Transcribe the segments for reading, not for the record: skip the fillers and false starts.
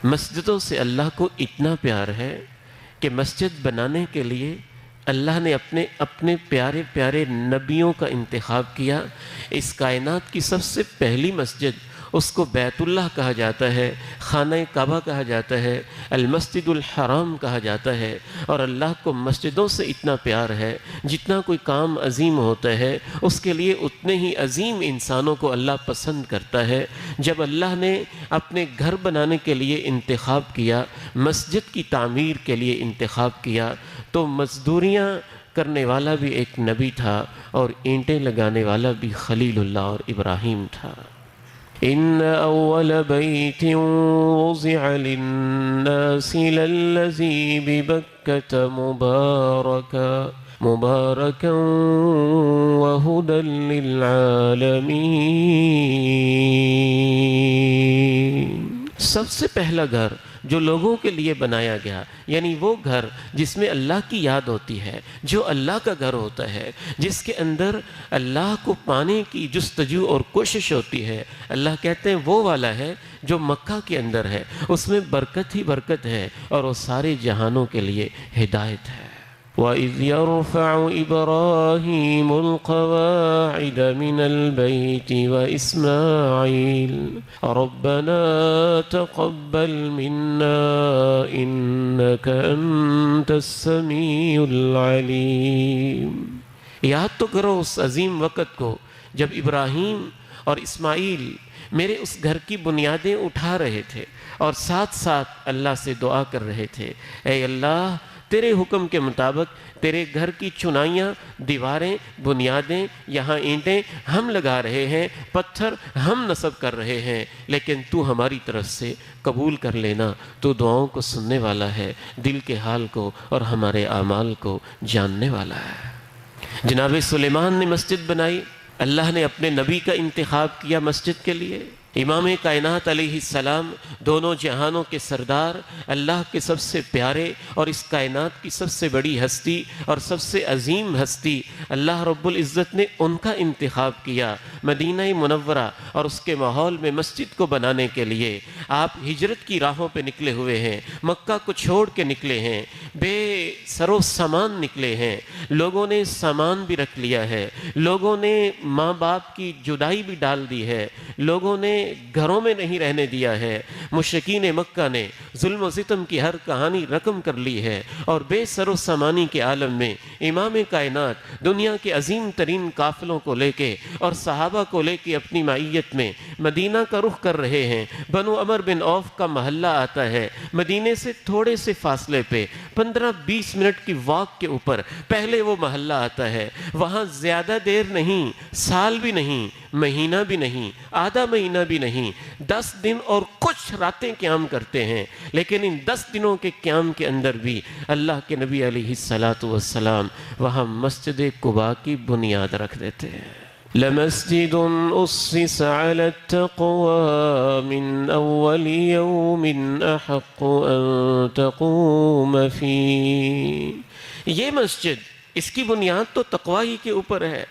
مسجدوں سے اللہ کو اتنا پیار ہے کہ مسجد بنانے کے لیے اللہ نے اپنے پیارے پیارے نبیوں کا انتخاب کیا۔ اس کائنات کی سب سے پہلی مسجد، اس کو بیت اللہ کہا جاتا ہے، خانہ کعبہ کہا جاتا ہے، المسجد الحرام کہا جاتا ہے۔ اور اللہ کو مسجدوں سے اتنا پیار ہے، جتنا کوئی کام عظیم ہوتا ہے اس کے لیے اتنے ہی عظیم انسانوں کو اللہ پسند کرتا ہے۔ جب اللہ نے اپنے گھر بنانے کے لیے انتخاب کیا، مسجد کی تعمیر کے لیے انتخاب کیا، تو مزدوریاں کرنے والا بھی ایک نبی تھا اور اینٹیں لگانے والا بھی خلیل اللہ اور ابراہیم تھا۔ ان اول بیت وضع للناس للذی ببکۃ مبارکا وہدی للعالمین۔ سب سے پہلا گھر جو لوگوں کے لیے بنایا گیا، یعنی وہ گھر جس میں اللہ کی یاد ہوتی ہے، جو اللہ کا گھر ہوتا ہے، جس کے اندر اللہ کو پانے کی جستجو اور کوشش ہوتی ہے، اللہ کہتے ہیں وہ والا ہے جو مکہ کے اندر ہے، اس میں برکت ہی برکت ہے اور وہ سارے جہانوں کے لیے ہدایت ہے۔ وَإِذْ يَرْفَعُ إِبْرَاهِيمُ الْقَوَاعِدَ مِنَ الْبَيْتِ وَإِسْمَاعِيلُ رَبَّنَا تَقَبَّلْ مِنَّا إِنَّكَ أَنْتَ السَّمِيعُ الْعَلِيمُ۔ یاد تو کرو اس عظیم وقت کو جب ابراہیم اور اسماعیل میرے اس گھر کی بنیادیں اٹھا رہے تھے اور ساتھ ساتھ اللہ سے دعا کر رہے تھے، اے اللہ تیرے حکم کے مطابق تیرے گھر کی چنائیاں، دیواریں، بنیادیں، یہاں اینٹیں ہم لگا رہے ہیں، پتھر ہم نصب کر رہے ہیں، لیکن تو ہماری طرف سے قبول کر لینا۔ تو دعاؤں کو سننے والا ہے، دل کے حال کو اور ہمارے اعمال کو جاننے والا ہے۔ جناب سلیمان نے مسجد بنائی، اللہ نے اپنے نبی کا انتخاب کیا مسجد کے لیے۔ امام کائنات علیہ السلام، دونوں جہانوں کے سردار، اللہ کے سب سے پیارے اور اس کائنات کی سب سے بڑی ہستی اور سب سے عظیم ہستی، اللہ رب العزت نے ان کا انتخاب کیا مدینہ منورہ اور اس کے ماحول میں مسجد کو بنانے کے لیے۔ آپ ہجرت کی راہوں پہ نکلے ہوئے ہیں، مکہ کو چھوڑ کے نکلے ہیں، بے سر و سامان نکلے ہیں، لوگوں نے سامان بھی رکھ لیا ہے، لوگوں نے ماں باپ کی جدائی بھی ڈال دی ہے، لوگوں نے گھروں میں نہیں رہنے دیا ہے، مشرکین مکہ نے ظلم و ستم کی ہر کہانی رقم کر لی ہے، اور بے سر و سامانی کے عالم میں امام کائنات دنیا کے عظیم ترین قافلوں کو لے کے اور صحابہ کو لے کے اپنی معیت میں مدینہ کا رخ کر رہے ہیں۔ بنو عمر بن عوف کا محلہ آتا ہے مدینے سے تھوڑے سے فاصلے پہ، 15-20 منٹ کی واک کے اوپر پہلے وہ محلہ آتا ہے۔ وہاں زیادہ دیر نہیں، سال بھی نہیں، مہینہ بھی نہیں، آدھا مہینہ بھی نہیں، 10 دن اور کچھ راتیں قیام کرتے ہیں، لیکن ان 10 دنوں کے قیام کے اندر بھی اللہ کے نبی علیہ السلام وہاں مسجد قباء کی بنیاد رکھ دیتے ہیں۔ لَمَسْجِدٌ أُسِّسَ عَلَى التَّقْوَى مِنْ أَوَّلِ يَوْمٍ أَحَقُّ أَن تَقُومَ فِيهِ۔ یہ مسجد، اس کی بنیاد تو تقوی ہی کے اوپر ہے۔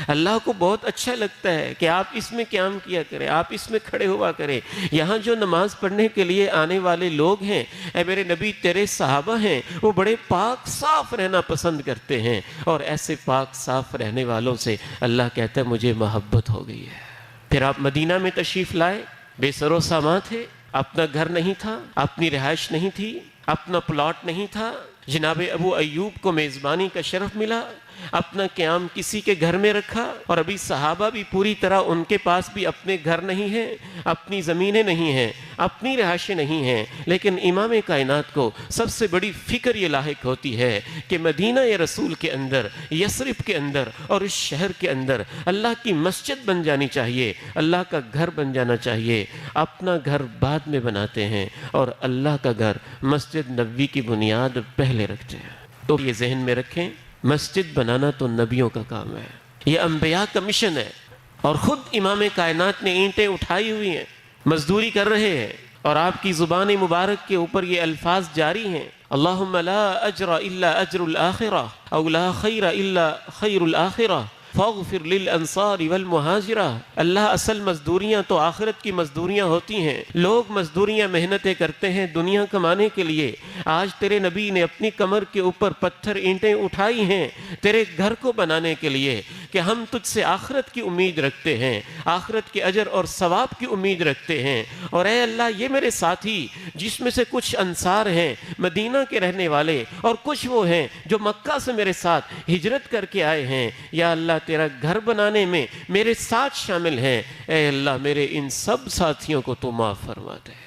اللہ کو بہت اچھا لگتا ہے کہ آپ اس میں قیام کیا کریں، آپ اس میں کھڑے ہوا کریں۔ یہاں جو نماز پڑھنے کے لیے آنے والے لوگ ہیں، اے میرے نبی تیرے صحابہ ہیں، وہ بڑے پاک صاف رہنا پسند کرتے ہیں، اور ایسے پاک صاف رہنے والوں سے اللہ کہتا ہے مجھے محبت ہو گئی ہے۔ پھر آپ مدینہ میں تشریف لائے، بے سر و سامان تھے، اپنا گھر نہیں تھا، اپنی رہائش نہیں تھی، اپنا پلاٹ نہیں تھا۔ جناب ابو ایوب کو میزبانی کا شرف ملا، اپنا قیام کسی کے گھر میں رکھا، اور ابھی صحابہ بھی پوری طرح ان کے پاس بھی اپنے گھر نہیں ہیں، اپنی زمینیں نہیں ہیں، اپنی رہائشیں نہیں ہیں، لیکن امام کائنات کو سب سے بڑی فکر یہ لاحق ہوتی ہے کہ مدینہ رسول کے اندر، یثرب کے اندر اور اس شہر کے اندر اللہ کی مسجد بن جانی چاہیے، اللہ کا گھر بن جانا چاہیے۔ اپنا گھر بعد میں بناتے ہیں اور اللہ کا گھر مسجد نبوی کی بنیاد پہلے رکھتے ہیں۔ تو یہ ذہن میں رکھیں، مسجد بنانا تو نبیوں کا کام ہے، یہ انبیاء کا مشن ہے، اور خود امام کائنات نے اینٹیں اٹھائی ہوئی ہیں، مزدوری کر رہے ہیں، اور آپ کی زبان مبارک کے اوپر یہ الفاظ جاری ہیں، اللہم لا اجر الا اجر الآخرہ او لا خیر الا خیر الآخرہ، فاغفر للانصار والمہاجرہ۔ اللہ اصل مزدوریاں تو آخرت کی مزدوریاں ہوتی ہیں۔ لوگ مزدوریاں محنتیں کرتے ہیں دنیا کمانے کے لیے، آج تیرے نبی نے اپنی کمر کے اوپر پتھر اینٹیں اٹھائی ہیں تیرے گھر کو بنانے کے لیے کہ ہم تجھ سے آخرت کی امید رکھتے ہیں، آخرت کے اجر اور ثواب کی امید رکھتے ہیں۔ اور اے اللہ یہ میرے ساتھی جس میں سے کچھ انصار ہیں مدینہ کے رہنے والے اور کچھ وہ ہیں جو مکہ سے میرے ساتھ ہجرت کر کے آئے ہیں، یا اللہ تیرا گھر بنانے میں میرے ساتھ شامل ہیں، اے اللہ میرے ان سب ساتھیوں کو تو معاف فرما دے۔